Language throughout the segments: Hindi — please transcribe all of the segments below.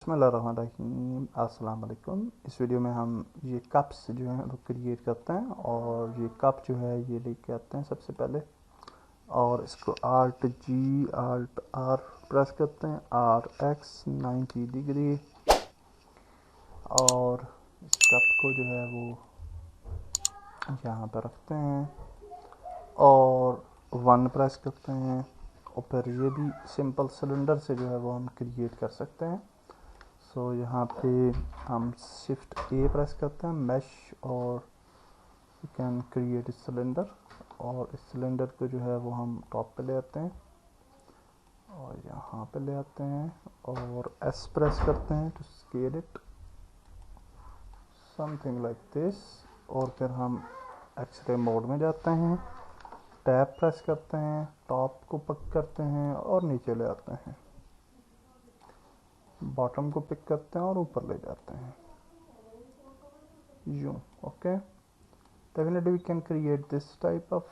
बिस्मिल्लाहिर्रहमानिर्रहीम। अस्सलाम वालेकुम। इस वीडियो में हम ये कप्स जो हैं वो क्रिएट करते हैं और ये कप जो है ये लेके आते हैं सबसे पहले और इसको Alt R प्रेस करते हैं, RX 90 डिग्री, और इस कप को जो है वो यहाँ पर रखते हैं और 1 प्रेस करते हैं और फिर ये भी सिंपल सिलेंडर से जो है वो हम क्रिएट कर सकते हैं। सो यहाँ पे हम शिफ्ट A प्रेस करते हैं, मैश, और यू कैन क्रिएट सिलेंडर, और इस सिलेंडर को जो है वो हम टॉप पे ले आते हैं और यहाँ पे ले आते हैं और S प्रेस करते हैं to scale it something like this, और फिर हम एक्सरे मोड में जाते हैं, टैब प्रेस करते हैं, टॉप को पिक करते हैं और नीचे ले आते हैं, बॉटम को पिक करते हैं और ऊपर ले जाते हैं यूँ। Okay, definitely we can create this type of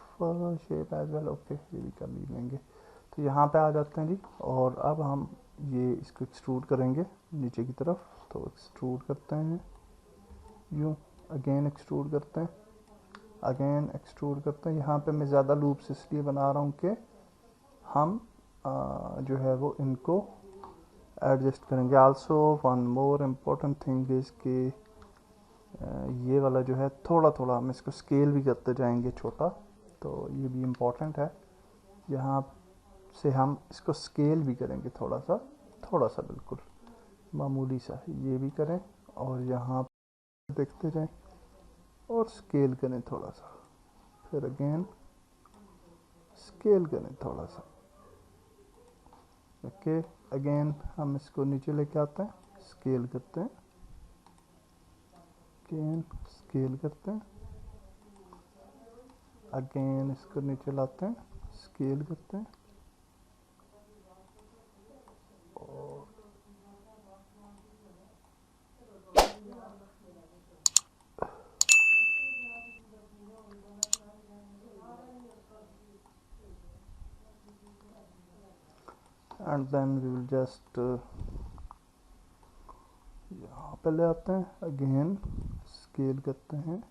shape as well. Okay, ये भी कर लेंगे। तो यहाँ पे आ जाते हैं जी, और अब हम ये इसको एक्सट्रूड करेंगे नीचे की तरफ। तो एक्सट्रूड करते हैं यूँ, अगेन एक्सट्रूड करते हैं, अगेन एक्सट्रूड करते हैं। यहाँ पे मैं ज़्यादा लूप्स इसलिए बना रहा हूँ कि हम जो है वो इनको एडजस्ट करेंगे। Also one more important thing is कि ये वाला जो है थोड़ा थोड़ा हम इसको स्केल भी करते जाएंगे छोटा, तो ये भी इम्पोर्टेंट है। यहाँ से हम इसको स्केल भी करेंगे थोड़ा सा बिल्कुल मामूली सा, ये भी करें और यहाँ देखते जाएं और स्केल करें थोड़ा सा, फिर अगेन स्केल करें थोड़ा सा। ओके, अगेन हम इसको नीचे लेके आते हैं, स्केल करते हैं, अगेन स्केल करते हैं, अगेन इसको नीचे लाते हैं, स्केल करते हैं और and then we will just यहाँ पे ले आते हैं, अगेन स्केल करते हैं,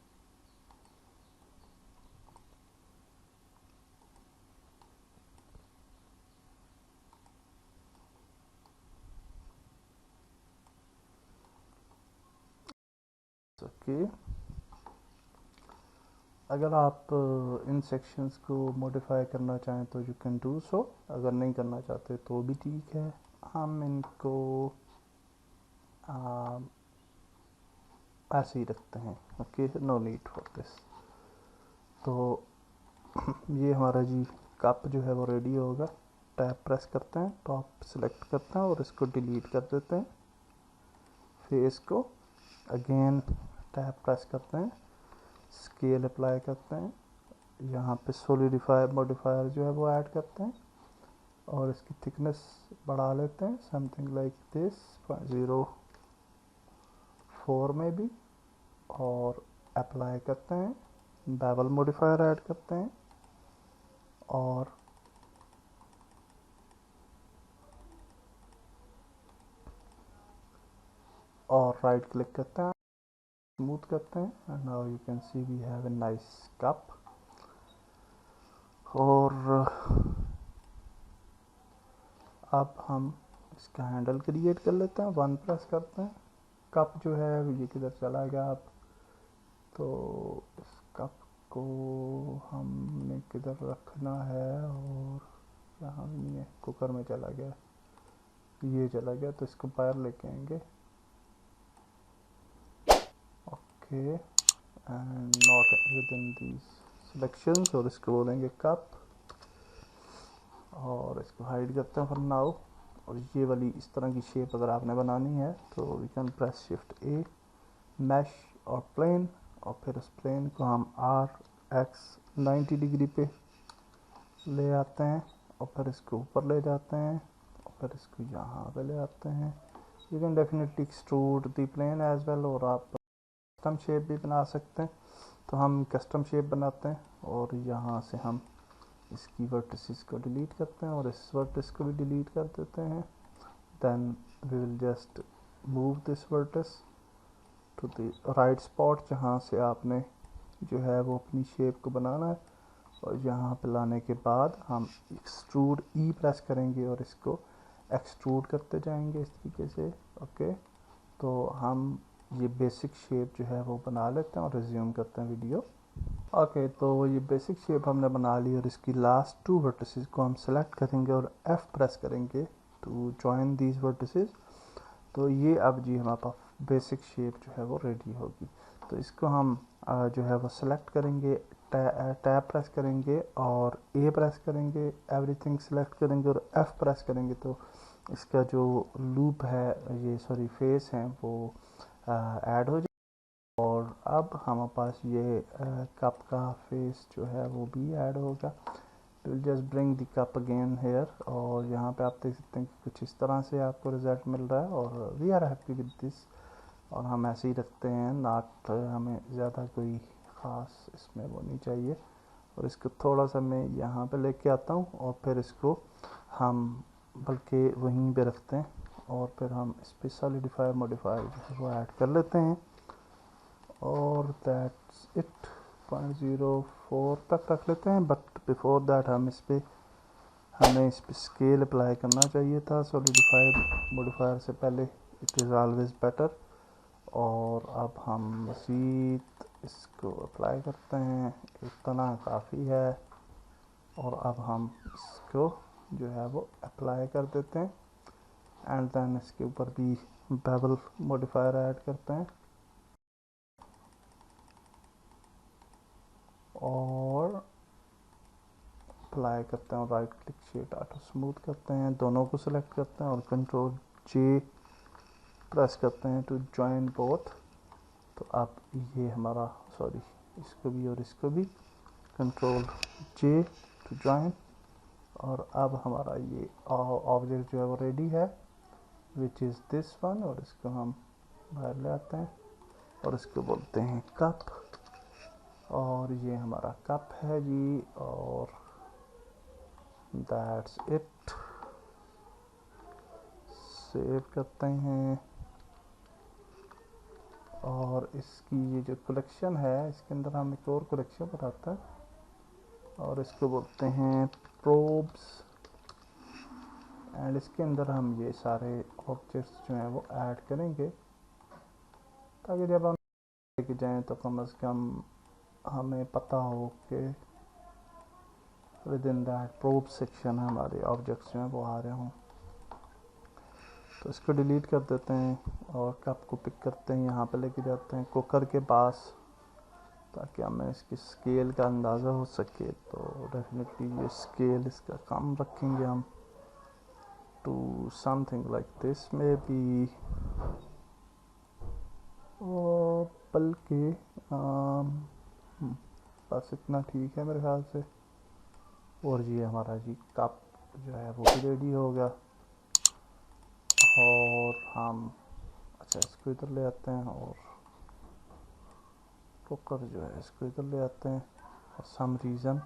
ओके। अगर आप इन सेक्शंस को मॉडिफाई करना चाहें तो यू कैन डू सो, अगर नहीं करना चाहते तो भी ठीक है। हम इनको ऐसे ही रखते हैं। Okay, no need for this. तो ये हमारा जी कप जो है वो रेडी होगा। टैब प्रेस करते हैं, टॉप सेलेक्ट करते हैं और इसको डिलीट कर देते हैं। फेस को अगेन टैब प्रेस करते हैं, स्केल अप्लाई करते हैं, यहाँ पे सॉलिडिफाई मॉडिफायर जो है वो ऐड करते हैं और इसकी थिकनेस बढ़ा लेते हैं समथिंग लाइक दिस 0.04 में भी, और अप्लाई करते हैं, बेवल मॉडिफायर ऐड करते हैं और राइट क्लिक करते हैं, स्मूथ करते हैं, and now you can see we have a nice cup. और अब हम इसका हैंडल क्रिएट कर लेते हैं, 1 प्रेस करते हैं, कप जो है ये किधर चला गया। अब तो इस कप को हमने किधर रखना है, और यहाँ भी नहीं है, कुकर में चला गया, ये चला गया, तो इसको बाहर लेके आएंगे। Okay, and not with in these selections, और इसको बोलेंगे कप, और इसको हाइड करते हैं फॉर नाउ। और ये वाली इस तरह की शेप अगर आपने बनानी है तो we can press shift A, mesh और प्लेन, और फिर उस प्लेन को हम RX 90 डिग्री पे ले आते हैं और फिर इसको ऊपर ले जाते हैं और फिर इसको यहाँ पे ले आते हैं। You can definitely extrude the plane as well, और आप कस्टम शेप भी बना सकते हैं। तो हम कस्टम शेप बनाते हैं और यहाँ से हम इसकी वर्टिसेस को डिलीट करते हैं और इस वर्टिस को भी डिलीट कर देते हैं। Then we will just move this vertex to the right spot जहाँ से आपने जो है वो अपनी शेप को बनाना है, और यहाँ पे लाने के बाद हम एक्सट्रूड ई प्रेस करेंगे और इसको एक्सट्रूड करते जाएंगे इस तरीके से। ओके, तो हम ये बेसिक शेप जो है वो बना लेते हैं और रिज्यूम करते हैं वीडियो। ओके, तो ये बेसिक शेप हमने बना ली और इसकी लास्ट 2 वर्टिसेस को हम सेलेक्ट करेंगे और F प्रेस करेंगे टू जॉइन दीज वर्टिसेस। तो ये अब जी हमारे पास बेसिक शेप जो है वो रेडी होगी। तो इसको हम जो है वो सेलेक्ट करेंगे, टैब प्रेस करेंगे और A प्रेस करेंगे, एवरीथिंग सेलेक्ट करेंगे और F प्रेस करेंगे। तो इसका जो लूप है, ये सॉरी फेस है, वो ऐड हो जाए। और अब हमारे पास ये कप का फेस जो है वो भी ऐड होगा। Will just bring the cup again here, और यहाँ पे आप देख सकते हैं कि कुछ इस तरह से आपको रिजल्ट मिल रहा है और we are happy with this. और हम ऐसे ही रखते हैं, नॉट हमें ज़्यादा कोई ख़ास इसमें वो नहीं चाहिए। और इसको थोड़ा सा मैं यहाँ पे लेके आता हूँ और फिर इसको हम बल्कि वहीं पे रखते हैं और फिर हम इस पर सॉलिडिफायर मॉडिफायर जो है वो ऐड कर लेते हैं। और दैट्स इट, 0.04 तक रख लेते हैं। बट बिफोर दैट हमें इस पर स्केल अप्लाई करना चाहिए था सॉलिडिफायर मॉडिफायर से पहले। It is always better. और अब हम मज़ीद इसको अप्लाई करते हैं, इतना काफ़ी है। और अब हम इसको जो है वो अप्लाई कर देते हैं एंड देन इसके ऊपर भी बेवल मॉडिफायर ऐड करते हैं और अप्लाई करते हैं और right click shade auto smooth करते हैं, दोनों को सिलेक्ट करते हैं और कंट्रोल जे प्रेस करते हैं टू जॉइन बोथ। तो अब ये हमारा सॉरी इसको भी और इसको भी कंट्रोल जे टू जॉइन। और अब हमारा ये ऑब्जेक्ट जो है वो रेडी है, विच इज़ दिस वन। और इसको हम बाहर ले आते हैं और इसको बोलते हैं कप। और ये हमारा कप है जी, और दैट्स इट। सेव करते हैं और इसकी ये जो कलेक्शन है इसके अंदर हम एक और कलेक्शन बनाते हैं और इसको बोलते हैं प्रोब्स। एंड इसके अंदर हम ये सारे ऑब्जेक्ट्स जो हैं वो ऐड करेंगे ताकि जब हम लेके जाएं तो कम से कम हमें पता हो कि with in that probe section हमारे ऑब्जेक्ट्स जो हैं वो आ रहे हों। तो इसको डिलीट कर देते हैं और कप को पिक करते हैं, यहाँ पे लेके जाते हैं कुकर के पास ताकि हमें इसकी स्केल का अंदाज़ा हो सके। तो डेफिनेटली ये स्केल इसका कम रखेंगे हम टू समथिंग लाइक दिस में भी, और बल्कि बस इतना ठीक है मेरे ख्याल से। और ये हमारा जी कप जो है वो भी रेडी हो गया। और हम अच्छा इसको इधर ले आते हैं और कुकर जो है इसको इधर ले आते हैं फॉर सम रीज़न।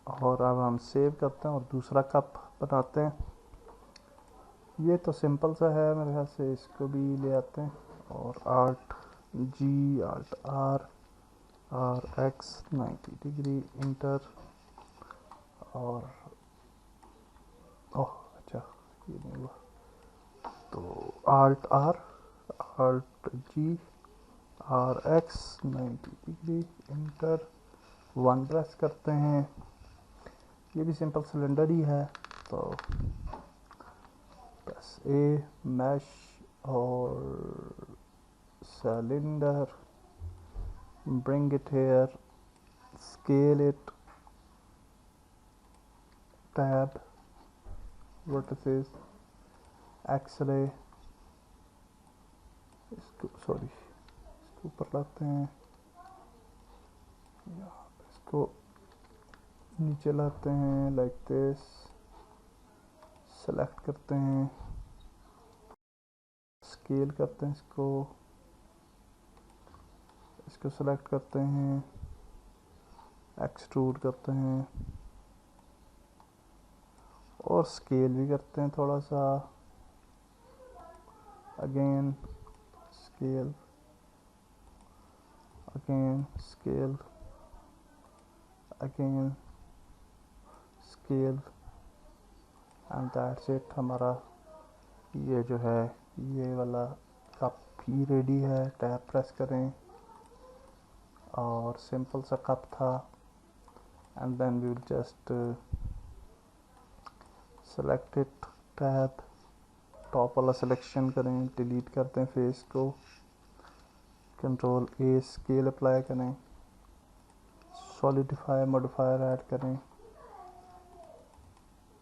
और अब हम सेव करते हैं और दूसरा कप बनाते हैं। ये तो सिंपल सा है मेरे ख्याल से, इसको भी ले आते हैं और alt G alt R R X 90 degree enter. और ओह अच्छा ये नहीं हुआ, तो alt R alt G R X 90 degree enter 1 press करते हैं। ये भी सिंपल सिलेंडर ही है, तो प्रेस ए मैश और cylinder, bring it here, scale it, tab, vertices, x-ray, इसको सॉरी इसको ऊपर लाते हैं, यहाँ पे इसको नीचे लाते हैं लाइक दिस, सेलेक्ट करते हैं, स्केल करते हैं इसको सेलेक्ट करते हैं, एक्सट्रूड करते हैं और स्केल भी करते हैं थोड़ा सा। again scale, again scale, again scale and that's it. हमारा ये जो है ये वाला कप भी रेडी है। टैब प्रेस करें और सिंपल सा कप था and then we will just select it. Tab top वाला सिलेक्शन करें, डिलीट करते हैं फेस को, कंट्रोल ए स्केल अप्लाई करें, सॉलिडिफाई मॉडिफायर ऐड करें,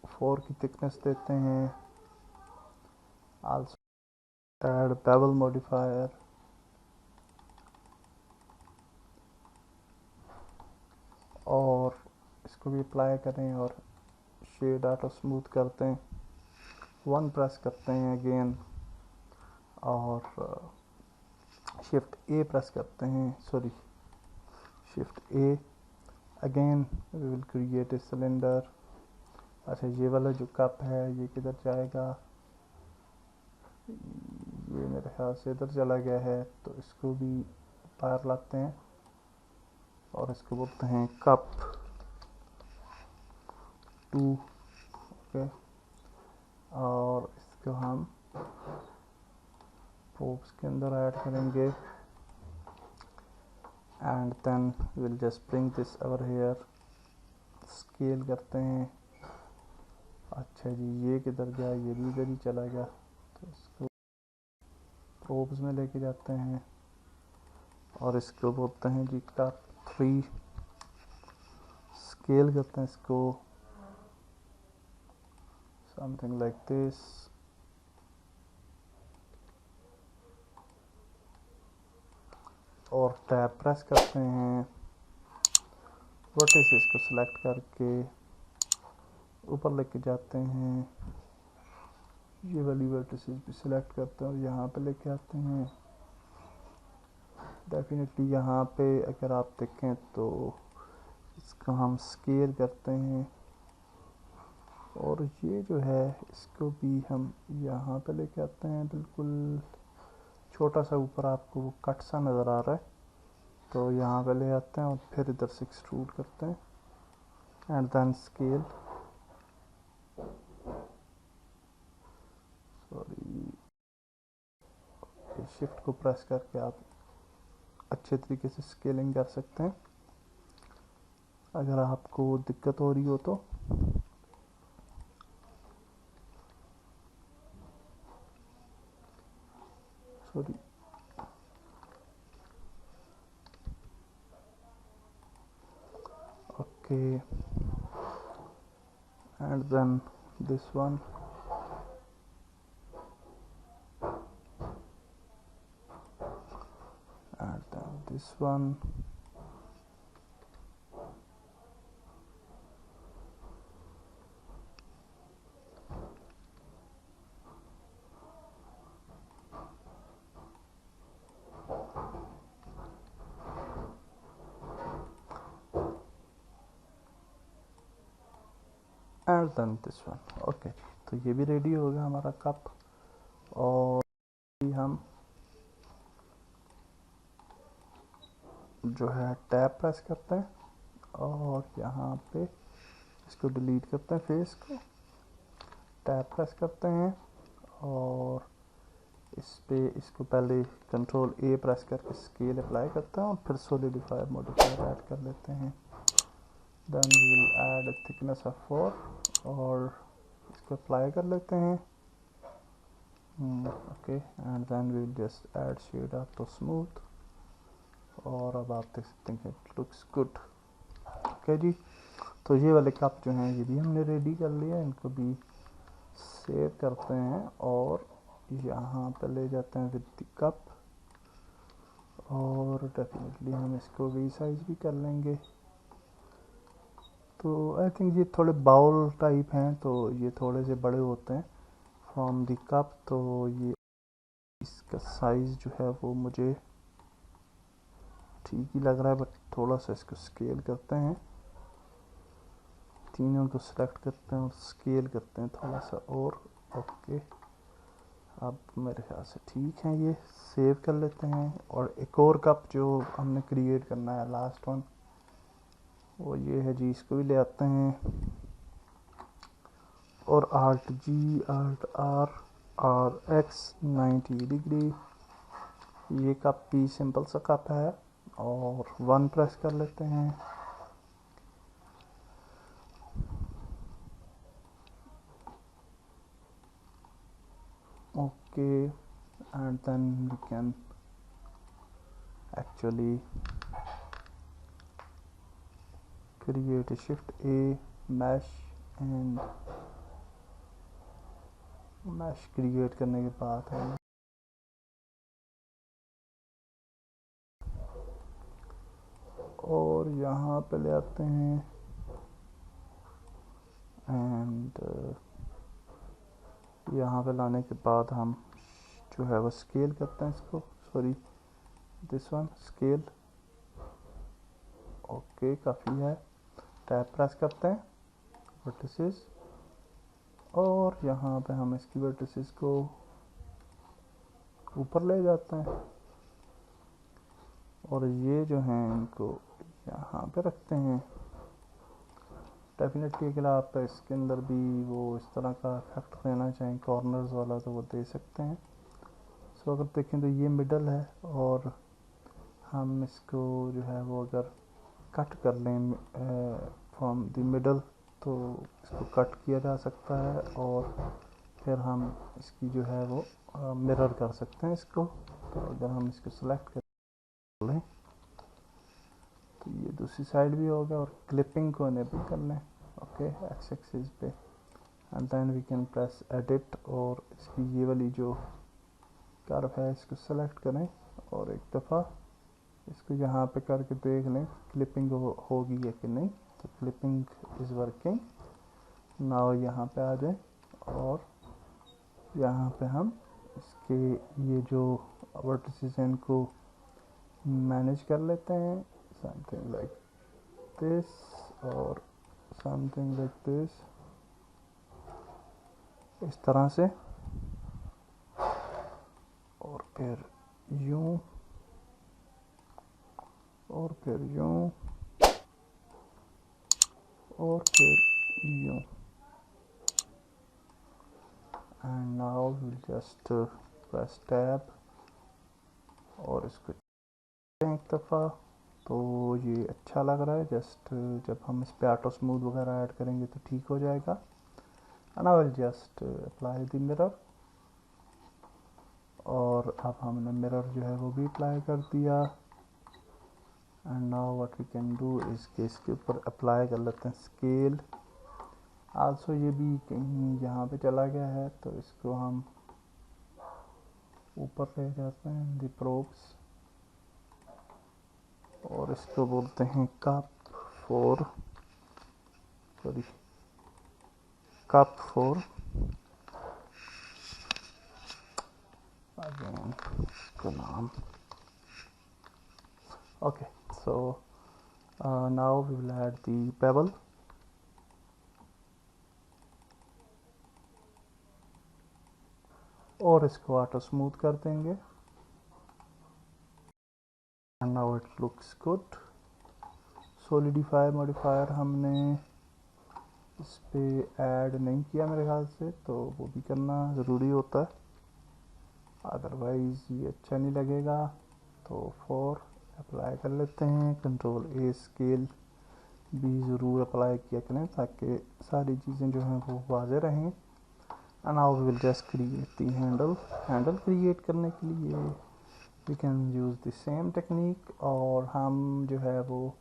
4 की थिकनेस देते हैं, आल्सो ऐड बेवल मॉडिफायर, और इसको भी अप्लाई करें और शेड आउट और स्मूथ करते हैं। 1 प्रेस करते हैं अगेन और शिफ्ट ए प्रेस करते हैं, sorry shift A again we will create a cylinder. अच्छा ये वाला जो कप है ये किधर जाएगा, ये मेरे ख्याल से इधर चला गया है, तो इसको भी बाहर लाते हैं और इसको बोलते हैं कप 2। ओके, और इसको हम प्रोब्स के अंदर ऐड करेंगे and then will just bring this over here, scale करते हैं। अच्छा जी ये किधर गया, ये भी इधर ही चला गया, तो इसको प्रोब्स में लेके जाते हैं और इसको बोलते हैं जी कप 3, स्केल करते हैं इसको समथिंग लाइक दिस, और टैब प्रेस करते हैं, वर्टिसेस को सिलेक्ट करके ऊपर लेके जाते हैं, ये वाली वर्टिसेस भी सिलेक्ट करते हैं और यहाँ पे लेके आते हैं। डेफिनेटली यहाँ पे अगर आप देखें तो इसका हम स्केल करते हैं और ये जो है इसको भी हम यहाँ पे लेके आते हैं, बिल्कुल छोटा सा ऊपर आपको वो कट सा नज़र आ रहा है, तो यहाँ पे ले आते हैं और फिर इधर से एक्सट्रूड करते हैं and then scale, sorry shift को प्रेस करके आप अच्छे तरीके से स्केलिंग कर सकते हैं। अगर आपको दिक्कत हो रही हो तो sorry okay and then this one, and then this one, and then this one। Okay तो ये भी रेडी हो गया हमारा कप, और हम जो है टैब प्रेस करते हैं और यहाँ पे इसको डिलीट करते हैं फेस को, टैब प्रेस करते हैं और इस पे इसको पहले कंट्रोल ए प्रेस करके स्केल अप्लाई करते हैं और फिर सॉलिडिफायर मॉडिफायर ऐड कर लेते हैं। Then we will add thickness of 4 और इसको अप्लाई कर लेते हैं। Okay and then we will just add shade of to smooth, और अब आप देख सकते हैं इट लुक्स गुड। ओके जी, तो ये वाले कप जो हैं ये भी हमने रेडी कर लिया, इनको भी सेव करते हैं और यहाँ पे ले जाते हैं विद द कप, और डेफिनेटली हम इसको वी साइज भी कर लेंगे। तो आई थिंक ये थोड़े बाउल टाइप हैं, तो ये थोड़े से बड़े होते हैं फ्रॉम द कप, तो ये इसका साइज़ जो है वो मुझे ठीक ही लग रहा है, बट थोड़ा सा इसको स्केल करते हैं, तीनों को सिलेक्ट करते हैं और स्केल करते हैं थोड़ा सा और। ओके अब मेरे ख्याल से ठीक है, ये सेव कर लेते हैं। और एक और कप जो हमने क्रिएट करना है, लास्ट वन, वो ये है जी। इसको भी ले आते हैं और Alt G Alt R और X 90 डिग्री, ये कप भी सिंपल सा कप है, और 1 प्रेस कर लेते हैं। Okay, and then we can actually create a shift A mesh, and mesh create करने के बाद हम और यहाँ पे ले आते हैं, एंड यहाँ पे लाने के बाद हम जो है वो स्केल करते हैं इसको, sorry this one scale. Okay, काफ़ी है। टैब प्रेस करते हैं, वर्टिसेस, और यहाँ पे हम इसकी वर्टिसेस को ऊपर ले जाते हैं, और ये जो हैं इनको यहाँ पे रखते हैं। डेफिनेटली अगर आप इसके अंदर भी वो इस तरह का इफेक्ट देना चाहें कॉर्नर्स वाला, तो वो दे सकते हैं। सो अगर देखें तो ये मिडल है, और हम इसको जो है वो अगर कट कर लें फ्रॉम द मिडल, तो इसको कट किया जा सकता है, और फिर हम इसकी जो है वो मिरर कर सकते हैं इसको। तो अगर हम इसको सेलेक्ट कर लें तो ये दूसरी साइड भी हो गया, और क्लिपिंग को इनेबल कर लें। ओके, एक्स एक्सिस पे, and then we can press edit, और इसकी ये वाली जो कर्व है इसको सेलेक्ट करें, और एक दफ़ा इसको यहाँ पे करके देख लें क्लिपिंग होगी है कि नहीं। तो क्लिपिंग इज़ वर्किंग नाउ। यहाँ पे आ जाए, और यहाँ पे हम इसके ये जो वर्टिसेस हैं इनको मैनेज कर लेते हैं, समथिंग लाइक दिस और समथिंग लाइक दिस, इस तरह से, और फिर यूं, और फिर यूं, और फिर यूं। And now will just press tab, और इसको एक दफ़ा। तो ये अच्छा लग रहा है। जस्ट जब हम इस पे ऑटो स्मूथ वगैरह ऐड करेंगे तो ठीक हो जाएगा। And I will just apply the mirror, और अब हमने मिरर जो है वो भी अप्लाई कर दिया। And now what we can do इस के इसके ऊपर अप्लाई कर लेते हैं स्केल। आल्सो ये भी कहीं यहाँ पे चला गया है, तो इसको हम ऊपर ले जाते हैं द प्रोब्स, और इसको बोलते हैं कप 4, सॉरी कप 4 अगेन इसका नाम। Okay, so now we will add the bevel, और इसको ऑटो स्मूथ कर देंगे। And now it looks good. Solidify modifier हमने इस पे ऐड नहीं किया मेरे ख्याल से, तो वो भी करना ज़रूरी होता है, अदरवाइज़ ये अच्छा नहीं लगेगा। तो 4 अप्लाई कर लेते हैं। कंट्रोल ए स्केल भी ज़रूर अप्लाई किया करें, ताकि सारी चीज़ें जो हैं वो वाज़े रहें। And now we will just create the handle. Handle create करने के लिए we can use the same technique, और हम जो है वो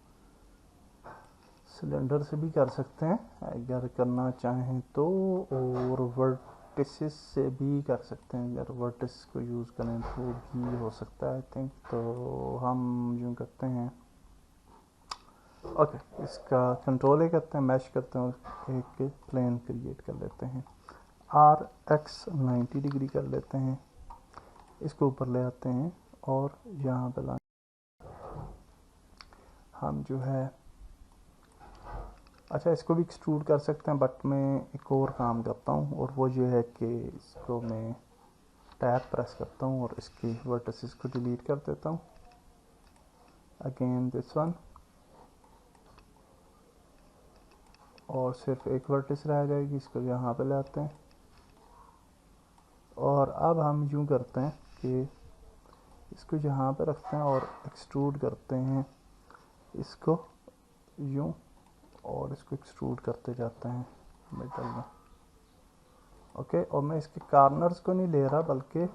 सिलेंडर से भी कर सकते हैं अगर करना चाहें तो, और वर्टिसेस से भी कर सकते हैं। अगर वर्टिस को यूज़ करें तो भी हो सकता है आई थिंक। तो हम यूँ करते हैं, ओके, इसका कंट्रोल ही करते हैं, मैश करते हैं, और एक प्लेन क्रिएट कर लेते हैं। RX 90 डिग्री कर लेते हैं, इसको ऊपर ले आते हैं, और यहाँ पे हम जो है, अच्छा इसको भी एक्सट्रूड कर सकते हैं, बट मैं एक और काम करता हूँ, और वो ये है कि इसको मैं टैब प्रेस करता हूँ और इसके वर्टिसेस को डिलीट कर देता हूँ। अगेन दिस वन, और सिर्फ एक वर्टिस रह जाएगी, इसको यहाँ पे ले आते हैं। और अब हम यूँ करते हैं कि इसको यहाँ पे रखते हैं और एक्सट्रूड करते हैं इसको यूँ, और इसको एक्सट्रूड करते जाते हैं मिडल में। ओके, और मैं इसके कॉर्नर्स को नहीं ले रहा, बल्कि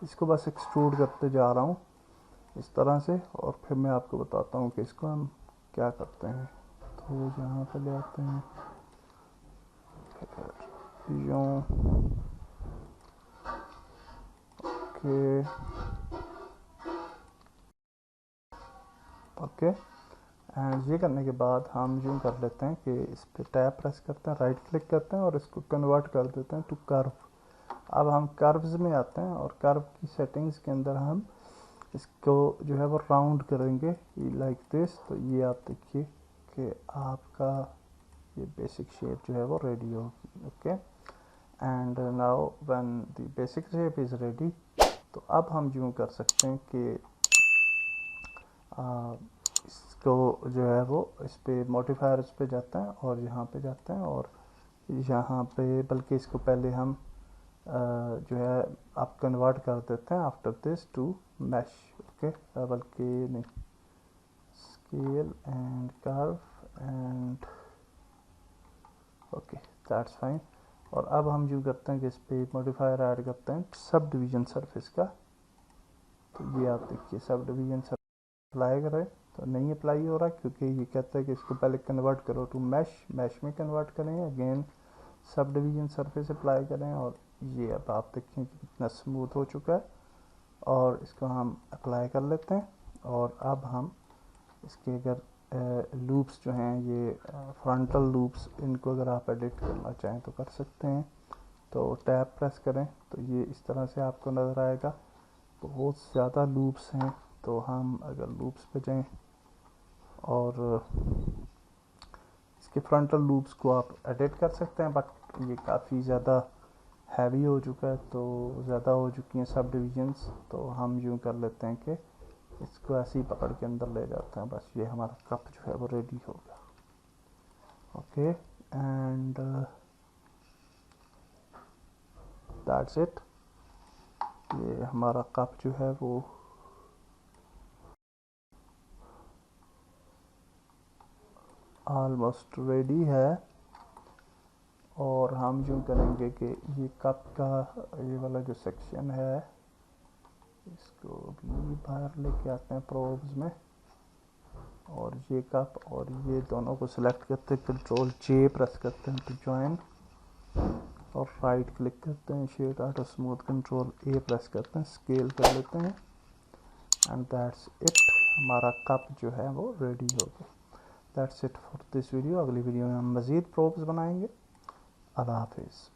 इसको बस एक्सट्रूड करते जा रहा हूँ इस तरह से, और फिर मैं आपको बताता हूँ कि इसको हम क्या करते हैं। तो यहाँ पे ले आते हैं, यूँ, ओके। एंड ये करने के बाद हम यूँ कर लेते हैं कि इस पर टैब प्रेस करते हैं, राइट क्लिक करते हैं और इसको कन्वर्ट कर देते हैं टू कर्व। अब हम कर्व्स में आते हैं और कर्व की सेटिंग्स के अंदर हम इसको जो है वो राउंड करेंगे लाइक दिस। तो ये आप देखिए कि आपका ये बेसिक शेप जो है वो रेडी होगी। Okay, and now when the basic shape is ready, तो अब हम यूँ कर सकते हैं कि इसको जो है वो इस पे मॉडिफायर्स पे जाते हैं और यहाँ पे जाते हैं, और यहाँ पे बल्कि इसको पहले हम जो है आप कन्वर्ट कर देते हैं after this to mesh. Okay, बल्कि नहीं, scale and curve and okay, that's fine. और अब हम यूँ करते हैं कि इस पे मॉडिफायर ऐड करते हैं सब डिवीजन सरफेस का। तो ये आप देखिए सब डिवीजन अप्लाई करें तो नहीं अप्लाई हो रहा, क्योंकि ये कहता है कि इसको पहले कन्वर्ट करो टू मैश, मैश में कन्वर्ट करें, again sub division surface apply करें, और ये अब आप देखें कि कितना स्मूथ हो चुका है। और इसको हम अप्लाई कर लेते हैं, और अब हम इसके अगर लूप्स जो हैं ये फ्रंटल लूप्स, इनको अगर आप एडिट करना चाहें तो कर सकते हैं। तो टैब प्रेस करें तो ये इस तरह से आपको नज़र आएगा। बहुत ज़्यादा लूप्स हैं, तो हम अगर लूप्स पे जाएं और इसके फ्रंटल लूप्स को आप एडिट कर सकते हैं, बट ये काफ़ी ज़्यादा हैवी हो चुका है, तो ज़्यादा हो चुकी हैं सब डिविजन्स। तो हम यूँ कर लेते हैं कि इसको ऐसे ही पकड़ के अंदर ले जाते हैं, बस ये हमारा कप जो है वो रेडी हो गया। Okay, and that's it. ये हमारा कप जो है वो ऑलमोस्ट रेडी है। और हम यूँ करेंगे कि ये कप का ये वाला जो सेक्शन है इसको भी बाहर लेके आते हैं प्रोब्स में, और ये कप और ये दोनों को सिलेक्ट करते हैं, कंट्रोल जे प्रेस करते हैं टू जॉइन, और राइट क्लिक करते हैं शेड आउट और स्मूथ, कंट्रोल ए प्रेस करते हैं, स्केल कर लेते हैं, एंड दैट्स इट। हमारा कप जो है वो रेडी हो गया। That's it for this video. अगली वीडियो में हम मज़ीद प्रोब्स बनाएंगे। अल्लाह हाफिज़।